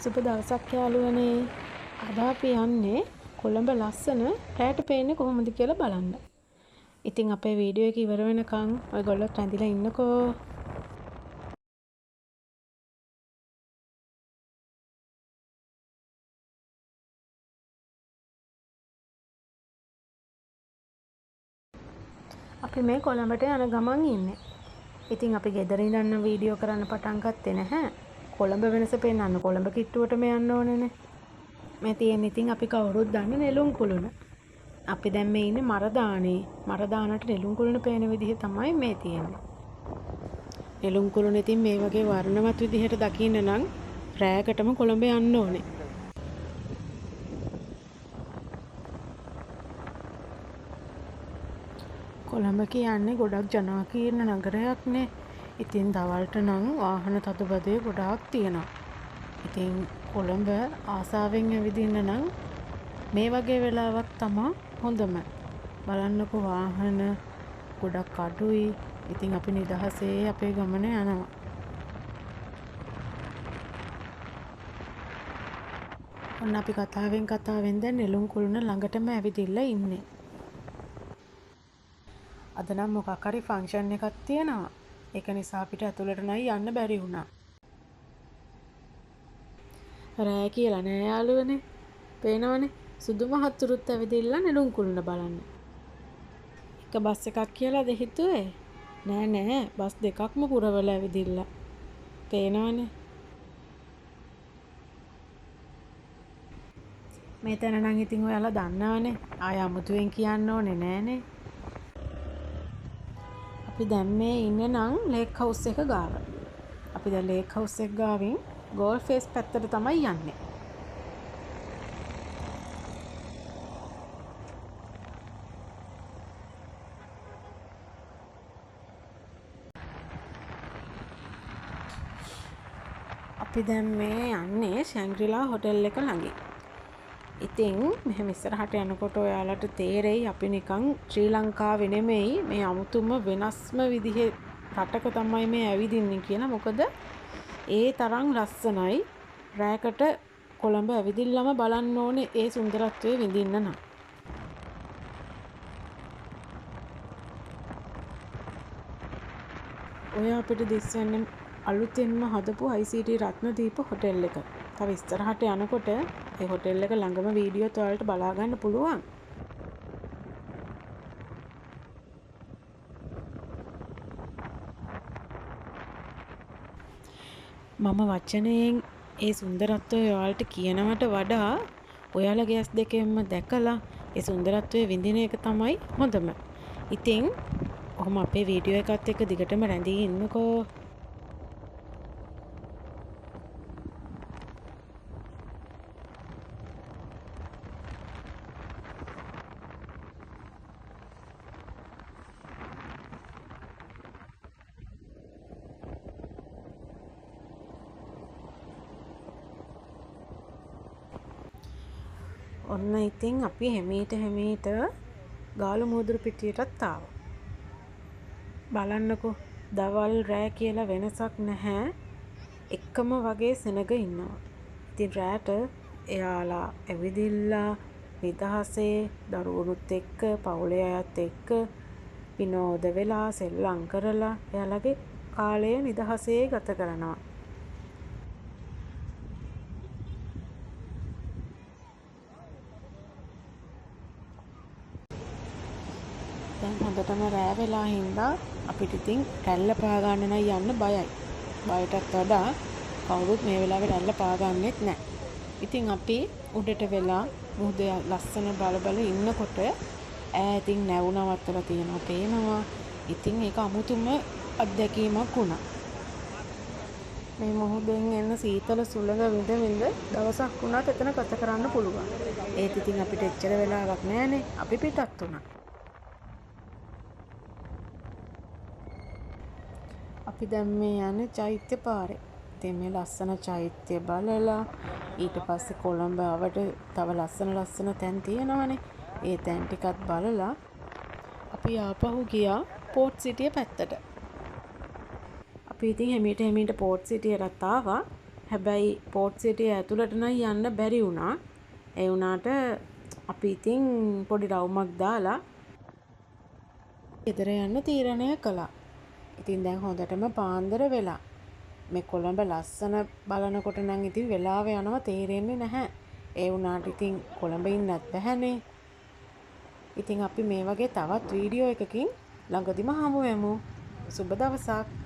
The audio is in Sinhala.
සුබ දවසක් යාළුවනේ. අද අපි යන්නේ කොළඹ ලස්සන රැට පේන්නේ කොහොමද කියලා බලන්න. ඉතින් අපේ වීඩියෝ එක ඉවර වෙනකන් ඔයගොල්ලෝ රැඳිලා ඉන්නකෝ. අපි මේ කොළඹට යන ගමන් ඉන්නේ. ඉතින් අපි ගෙදර ඉඳන් වීඩියෝ කරන්න පටන් ගත්තේ නැහැ. කොළඹ වෙනස පෙන්වන්න කොළඹ කිට්ටුවටම යන්න ඕනේනේ. මේ තියෙන ඉතින් අපි කවුරුත් දන්නේ නෙළුම් කුළුණ. අපි දැන් මේ ඉන්නේ මරදානේ. මරදානට නෙළුම් කුළුණ පේන විදිහ තමයි මේ තියෙන්නේ. නෙළුම් කුළුණ ඉතින් මේ වගේ වර්ණවත් විදිහට දකින්න නම් රැයකටම කොළඹ යන්න ඕනේ. කොළඹ කියන්නේ ගොඩක් ජනාකීර්ණ නගරයක්නේ. ඉතින් දවල්ට නම් වාහන තදබදය ගොඩාක් තියෙනවා. ඉතින් කොළඹ ආසාවෙන් ඇවිදින්න නම් මේ වගේ වෙලාවක් තමයි හොඳම. බලන්නකෝ වාහන ගොඩක් අඩුයි. ඉතින් අපි නිදහසේ අපේ ගමන යනවා. ඔන්න අපි කතාවෙන් දැන් නෙළුම් කුළුණ ළඟටම ඇවිදින්න ඉන්නේ. අද නම් මොකක් හරි ෆන්ක්ෂන් එකක් තියෙනවා. ඒක නිසා අපිට ඇතුළට නයි යන්න බැරි වුණා. රෑ කියලා නෑ යාළුවනේ. පේනවනේ සුදු මහත්තුරුත් ඇවිදින්න නෙළුම් කුළුණ බලන්න. එක බස් එකක් කියලාද හිතුවේ? නෑ බස් දෙකක්ම පුරවල ඇවිදින්න. පේනවනේ. මේ තැන නම් ඉතින් ඔයාලා දන්නවනේ. ආය අමුතුවෙන් කියන්න ඕනේ නෑනේ. අපි දැන් මේ ඉන්නේ නම් ලේක් හවුස් එක ගාව. අපි දැන් ලේක් හවුස් එක ගාවින් ගෝල්ෆ් ෆේස් පැත්තට තමයි යන්නේ. අපි දැන් මේ යන්නේ ශැන්ග්‍රීලා හොටෙල් එක ළඟින්. ඉතින් මෙහෙම ඉස්සරහට යනකොට ඔයාලට තේරෙයි අපි නිකන් ශ්‍රී ලංකාවේ නෙමෙයි මේ අමුතුම වෙනස්ම විදිහේ රටක තමයි මේ ඇවිදින්නේ කියලා. මොකද ඒ තරම් ලස්සනයි. රැයකට කොළඹ ඇවිදින්නම බලන්න ඕනේ ඒ සුන්දරත්වයේ විඳින්න නම්. ඔය අපිට දිස්වන්නේ අලුතෙන්ම හදපු ICT රත්නදීප හොටෙල් එක. තව ඉස්සරහට යනකොට ඒ හොටෙල් එක ළඟම වීඩියෝත් ඔයාලට බලා ගන්න පුළුවන්. මම වචනයෙන් ඒ සුන්දරත්වය ඔයාලට කියනවට වඩා ඔයාලගේ ඇස් දෙකෙන්ම දැකලා ඒ සුන්දරත්වය විඳින එක තමයි හොඳම. ඉතින් ඔහොම අපේ වීඩියෝ එකත් එක්ක දිගටම රැඳී ඉන්නකෝ. ඔන්න ඉතින් අපි හෙමීට ගාලු මූදුරු පිටියටත් ආවා. බලන්නකෝ දවල් රෑ කියලා වෙනසක් නැහැ. එකම වගේ සෙනග ඉන්නවා. ඉතින් රෑට එයාලා ඇවිදිලා නිදහසේ දරුවනුත් එක්ක පවුලේ අයත් එක්ක විනෝද වෙලා සෙල්ලම් කරලා එයාලගේ කාලය නිදහසේ ගත කරනවා. දැන් හොඳටම රෑ වෙලා හින්දා අපිට ඉතින් රැල්ල පා ගන්න නම් යන්න බයයි. බයටත් වඩා කවුරුත් මේ වෙලාවේ රැල්ල පා ගන්නෙත් නැහැ. ඉතින් අපි උඩට වෙලා මුහුද ලස්සන බල ඉන්නකොට ඈතින් නැවුනවත්තලා තියෙනවා පේනවා. ඉතින් ඒක අමුතුම අත්දැකීමක් වුණා. මේ මුහුදෙන් එන සීතල සුළඟ විඳ දවසක් වුණත් එතන ගත කරන්න පුළුවන්. ඒත් ඉතින් අපිට එච්චර වෙලාවක් නැහැනේ. අපි පිටත් වුණා. අපි දැන් මේ යන්නේ චෛත්‍ය පාරේ. ඉතින් මේ ලස්සන චෛත්‍ය බලලා ඊට පස්සේ කොළඹ ආවට තව ලස්සන තැන් තියෙනවනේ. ඒ තැන් ටිකත් බලලා අපි ආපහු ගියා පෝට් සිටිය පැත්තට. අපි ඉතින් හෙමීට පෝට් සිටියට ආවා. හැබැයි පෝට් සිටිය ඇතුළට නම් යන්න බැරි වුණා. ඒ වුණාට අපි ඉතින් පොඩි රවුමක් දාලා ගෙදර යන්න තීරණය කළා. ඉතින් දැන් හොඳටම පාන්දර වෙලා. මේ කොළඹ ලස්සන බලනකොට නම් ඉතින් වෙලාව යනවා තේරෙන්නේ නැහැ. ඒ වුණාට ඉතින් කොළඹ ඉන්නත් බැහැනේ. ඉතින් අපි මේ වගේ තවත් වීඩියෝ එකකින් ළඟදිම හමු වෙමු. සුබ දවසක්.